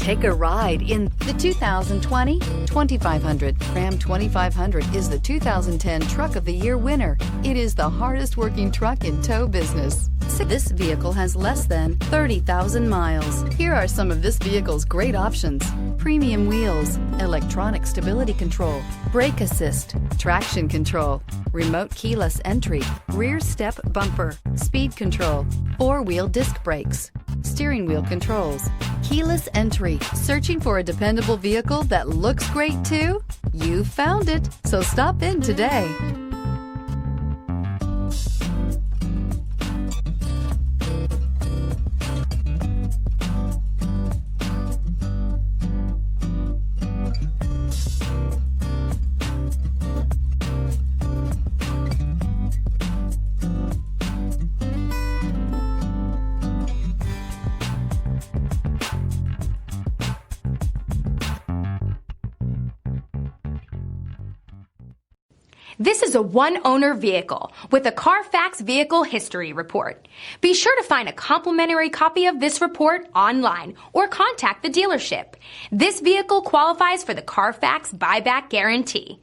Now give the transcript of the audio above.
Take a ride in the 2020 2500. Ram 2500 is the 2010 Truck of the Year winner. It is the hardest working truck in tow business. This vehicle has less than 30,000 miles. Here are some of this vehicle's great options: premium wheels, electronic stability control, brake assist, traction control, remote keyless entry, rear step bumper, speed control, four-wheel disc brakes, steering wheel controls, keyless entry. Searching for a dependable vehicle that looks great too? You found it, so stop in today. This is a one-owner vehicle with a Carfax Vehicle History Report. Be sure to find a complimentary copy of this report online or contact the dealership. This vehicle qualifies for the Carfax Buyback Guarantee.